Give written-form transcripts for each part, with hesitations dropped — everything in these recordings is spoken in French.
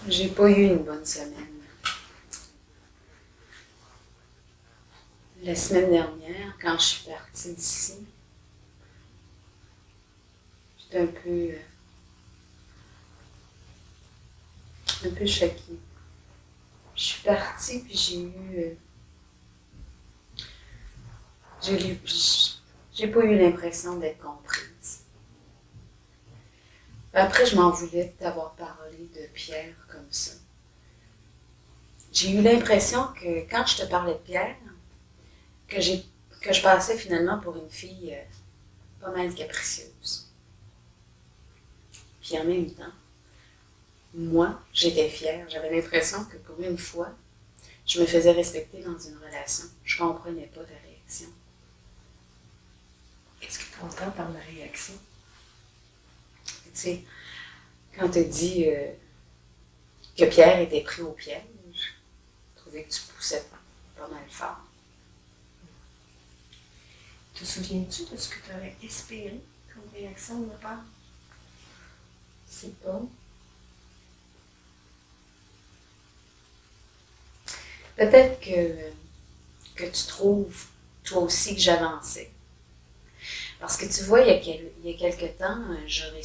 J'ai pas eu une bonne semaine. La semaine dernière, quand je suis partie d'ici, j'étais un peu choquée. Je suis partie puis j'ai pas eu l'impression d'être comprise. Après, je m'en voulais de t'avoir parlé de Pierre comme ça. J'ai eu l'impression que quand je te parlais de Pierre, que je passais finalement pour une fille pas mal capricieuse. Puis en même temps, moi, j'étais fière. J'avais l'impression que pour une fois, je me faisais respecter dans une relation. Je comprenais pas ta réaction. Qu'est-ce que tu entends par ma réaction? Tu sais, quand tu dis que Pierre était pris au piège, je trouvais que tu poussais pas mal fort. Te souviens-tu de ce que tu aurais espéré comme réaction de ma part? C'est pas. Peut-être que tu trouves, toi aussi, que j'avançais. Parce que tu vois, il y a quelque temps, j'aurais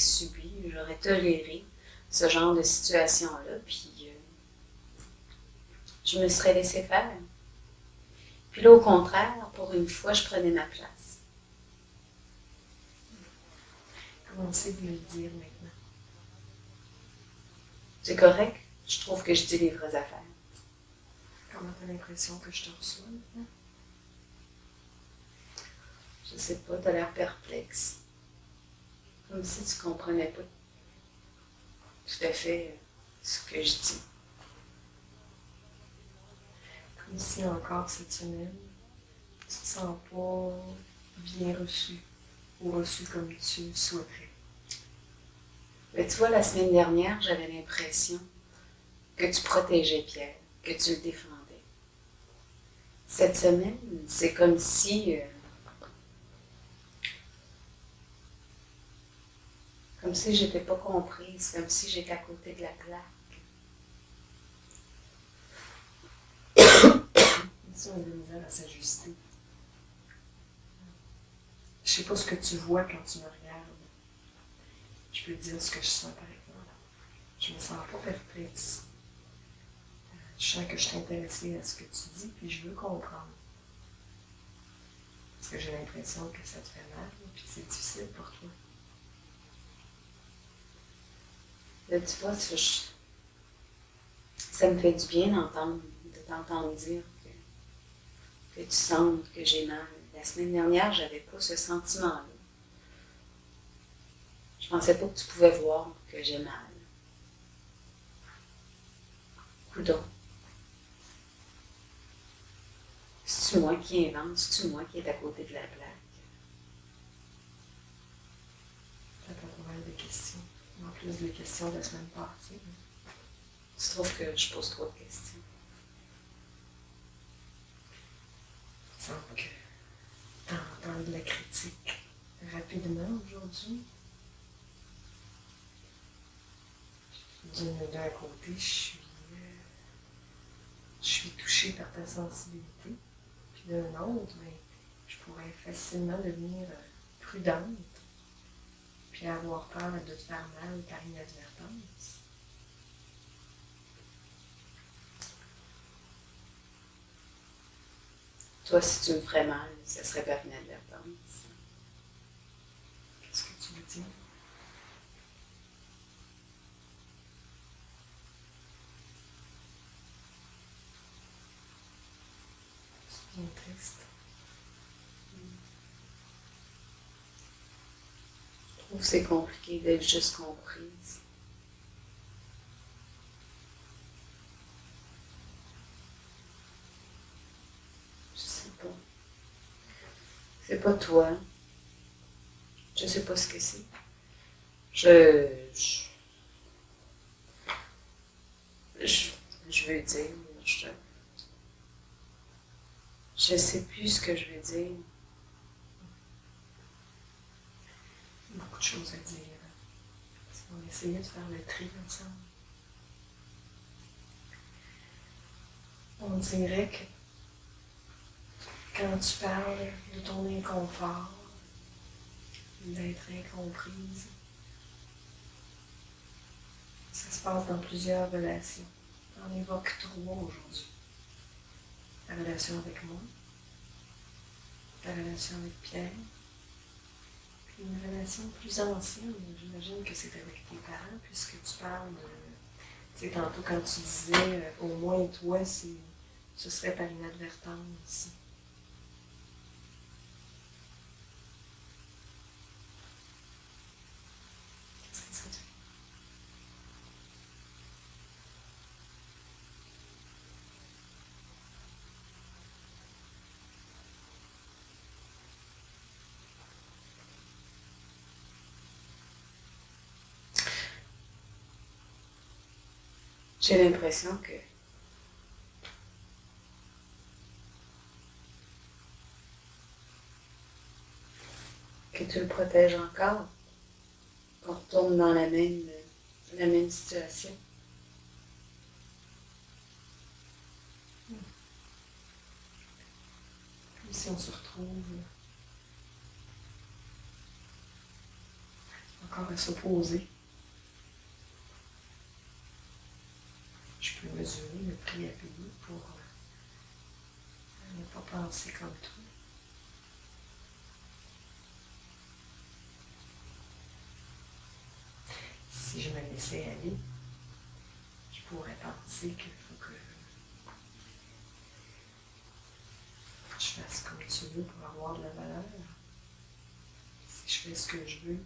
toléré ce genre de situation-là, puis je me serais laissé faire. Puis là, au contraire, pour une fois, je prenais ma place. Commencez de me le dire maintenant. C'est correct? Je trouve que je dis les vraies affaires. Comment tu as l'impression que je te reçois maintenant? Je sais pas, t'as l'air perplexe. Comme si tu comprenais pas tout à fait ce que je dis. Comme si encore cette semaine, tu te sens pas bien reçu ou reçu comme tu souhaiterais. Mais tu vois, la semaine dernière, j'avais l'impression que tu protégeais Pierre, que tu le défendais. Cette semaine, c'est comme si j'étais pas comprise, comme si j'étais à côté de la plaque. Si on a de la misère à s'ajuster. Je sais pas ce que tu vois quand tu me regardes. Je peux te dire ce que je sens par exemple. Je me sens pas perplexe. Je sens que je suis intéressée à ce que tu dis, puis je veux comprendre. Parce que j'ai l'impression que ça te fait mal, puis c'est difficile pour toi. Là, tu vois, ça me fait du bien de t'entendre dire que tu sens que j'ai mal. La semaine dernière, j'avais pas ce sentiment-là. Je pensais pas que tu pouvais voir que j'ai mal. Coudon. C'est-tu moi qui invente? C'est-tu moi qui est à côté de la plaque? T'as pas mal de questions. En plus des questions de la semaine passée. Tu trouves que je pose trop de questions? Il semble que t'entends de la critique rapidement aujourd'hui. D'un côté, je suis touchée par ta sensibilité. Puis d'un autre, ben, je pourrais facilement devenir prudente. Puis avoir peur de te faire mal par inadvertance. Toi, si tu me ferais mal, ça serait par inadvertance. Qu'est-ce que tu veux dire? C'est bien triste. Je trouve que c'est compliqué d'être juste comprise. Je sais pas. C'est pas toi. Je sais pas ce que c'est. Je veux dire, je sais plus ce que je veux dire. Beaucoup de choses à dire. On va essayer de faire le tri ensemble. On dirait que quand tu parles de ton inconfort, d'être incomprise, ça se passe dans plusieurs relations. On évoque 3 aujourd'hui. La relation avec moi, la relation avec Pierre, puis une relation plus ancienne, j'imagine que c'est avec tes parents, puisque tu parles de... Tu sais, tantôt quand tu disais, au moins toi, ce serait par inadvertance. Qu'est-ce que ça te fait? J'ai l'impression que tu le protèges encore, qu'on retourne dans la même situation. Puis si on se retrouve encore à s'opposer, je peux mesurer le prix à payer pour ne pas penser comme toi. Si je me laissais aller, je pourrais penser qu'il faut que je fasse comme tu veux pour avoir de la valeur. Si je fais ce que je veux,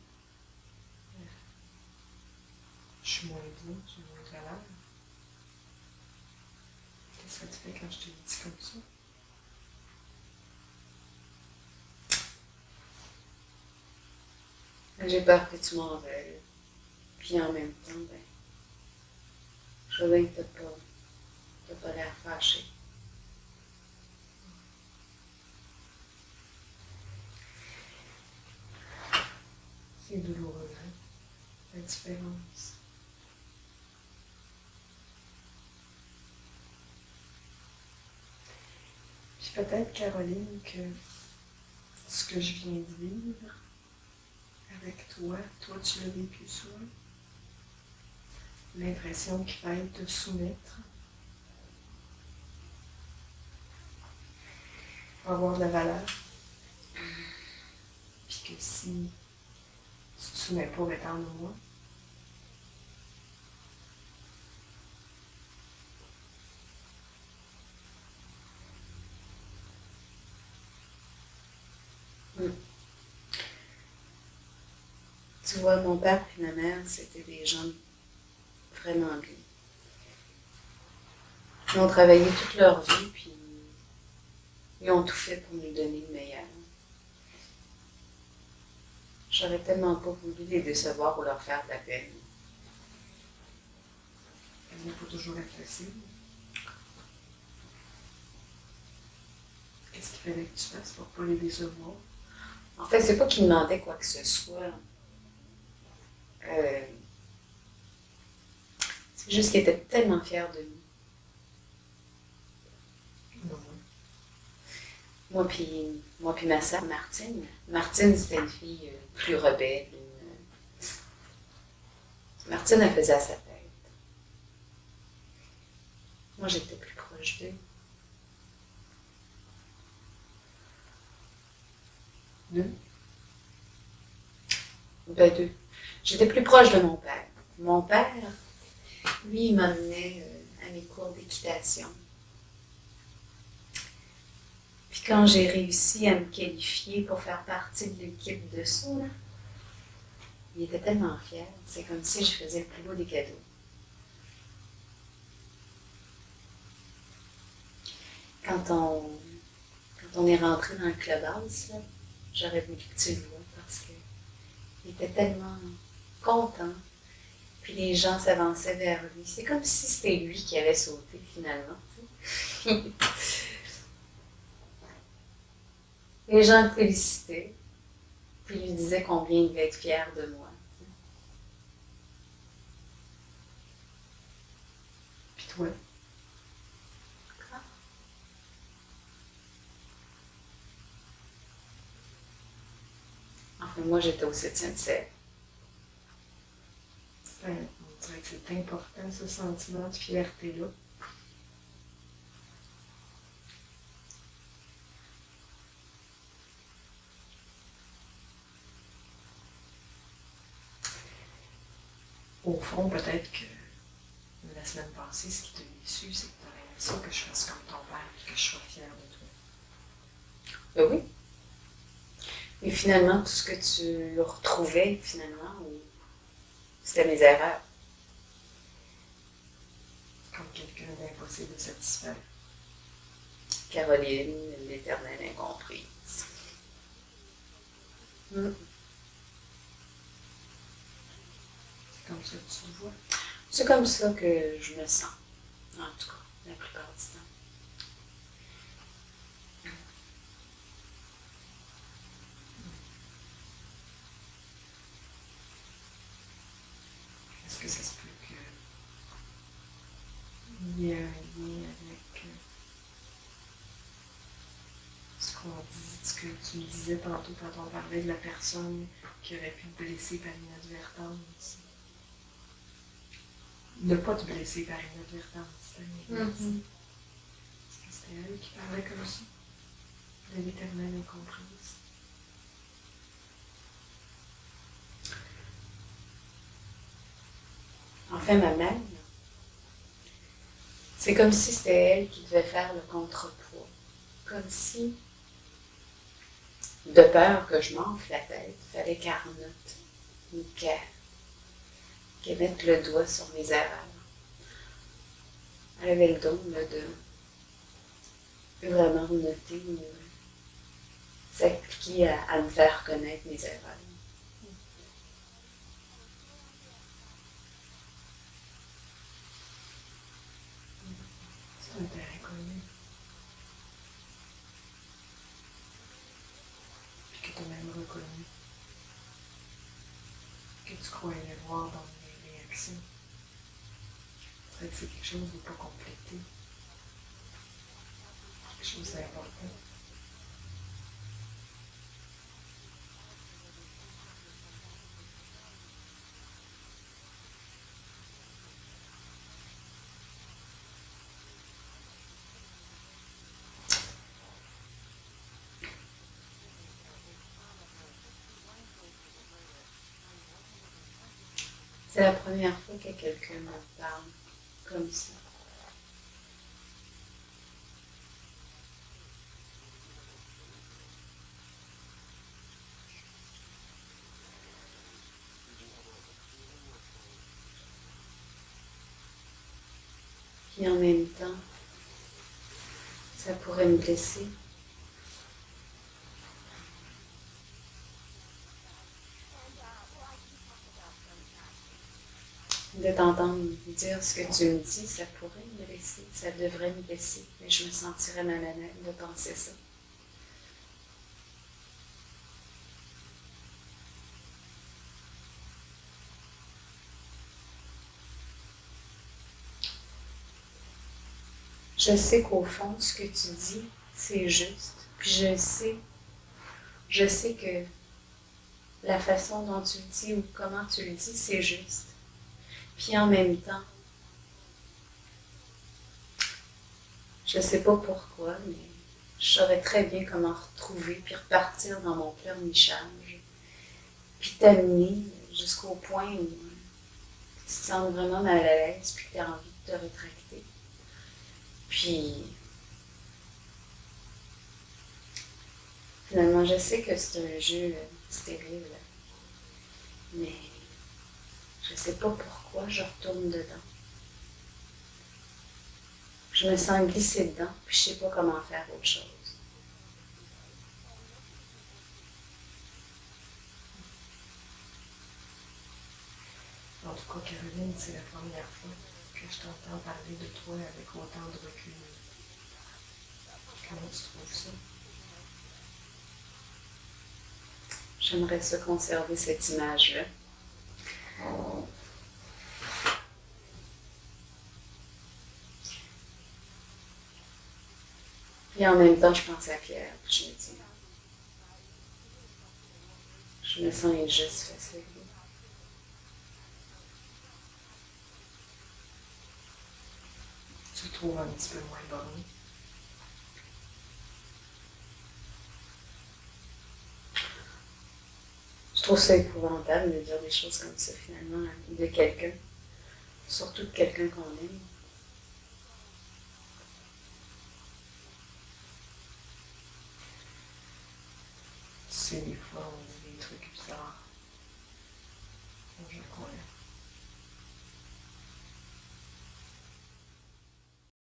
je suis moins bien, j'ai moins de valeur. Qu'est-ce que ça te fait quand je te le dis comme ça? J'ai peur que tu m'en veuilles. Puis en même temps, ben, je vois bien que t'as pas l'air fâché. C'est douloureux, hein? La différence. Puis peut-être, Caroline, que ce que je viens de vivre avec toi tu l'as vécu souvent. L'impression qu'il faille te soumettre pour avoir de la valeur. Puis que si tu te soumets pas, ben t'en as moins. Tu vois, mon père et ma mère, c'était des gens vraiment bien. Ils ont travaillé toute leur vie, puis ils ont tout fait pour nous donner le meilleur. J'aurais tellement pas voulu les décevoir ou leur faire de la peine. Elle n'est pas toujours être facile. Qu'est-ce qu'il fallait que tu fasses pour pas les décevoir? En fait, c'est pas qu'ils demandaient quoi que ce soit. C'est juste qu'ils étaient tellement fiers de nous. Non. Moi puis ma sœur Martine. Martine, c'était une fille plus rebelle. Martine, elle faisait à sa tête. Moi, j'étais plus proche d'eux. Deux? Ben, d'eux. J'étais plus proche de mon père. Mon père, lui, il m'emmenait à mes cours d'équitation. Puis quand j'ai réussi à me qualifier pour faire partie de l'équipe de saut, là, il était tellement fier. C'est comme si je faisais le plus beau des cadeaux. Quand on est rentré dans le clubhouse, là, j'aurais voulu que tu le vois parce qu'il était tellement content. Puis les gens s'avançaient vers lui. C'est comme si c'était lui qui avait sauté finalement. Les gens le félicitaient. Puis lui disaient combien il devait être fier de moi. Puis toi? Enfin, moi, j'étais au 7e ciel. On dirait que c'est important, ce sentiment de fierté-là. Au fond, peut-être que la semaine passée, ce qui t'a déçu, c'est que tu aurais aimé ça, que je fasse comme ton père et que je sois fière de toi. Ben oui. Mais finalement, tout ce que tu retrouvais, finalement, c'était mes erreurs. Comme quelqu'un d'impossible de satisfaire. Caroline, l'éternelle incomprise. Mm. C'est comme ça que tu le vois. C'est comme ça que je me sens, en tout cas, la plupart du temps. Est-ce que ça se peut qu'il y ait un lien avec ce que tu me disais tantôt quand on parlait de la personne qui aurait pu te blesser par inadvertance? Ne pas te blesser par inadvertance. Est-ce que c'était elle qui parlait comme ça? De l'éternelle incomprise. Enfin, ma mère, c'est comme si c'était elle qui devait faire le contrepoids. Comme si, de peur que je m'enfle la tête, il fallait qu'elle note ou qu'elle mette le doigt sur mes erreurs. Elle avait le don là, de vraiment noter ou s'appliquer à me faire connaître mes erreurs. C'est un terrain connu. Puis que tu as même reconnu. Que tu croyais le voir dans mes réactions. C'est vrai que c'est quelque chose de pas complété. Quelque chose d'important. C'est la première fois que quelqu'un me parle comme ça. Puis en même temps, ça pourrait me blesser. De t'entendre dire ce que tu me dis, ça pourrait me blesser, ça devrait me blesser, mais je me sentirais mal à l'aise de penser ça. Je sais qu'au fond, ce que tu dis, c'est juste. Puis je sais que la façon dont tu le dis ou comment tu le dis, c'est juste. Puis en même temps, je sais pas pourquoi, mais je saurais très bien comment retrouver puis repartir dans mon pleurnichage. Puis t'amener jusqu'au point où tu te sens vraiment mal à l'aise puis que tu as envie de te rétracter. Puis finalement, je sais que c'est un jeu stérile, mais je sais pas pourquoi je retourne dedans. Je me sens glisser dedans, puis je sais pas comment faire autre chose. En tout cas, Caroline, c'est la première fois que je t'entends parler de toi avec autant de recul. Comment tu trouves ça? J'aimerais ça conserver cette image-là. Puis en même temps, je pense à Pierre, puis je me dis, je Je me sens injuste face à lui. Tu le trouves un petit peu moins bon. Je trouve ça épouvantable de dire des choses comme ça, finalement, de quelqu'un. Surtout de quelqu'un qu'on aime. Tu sais, des fois, on dit des trucs bizarres.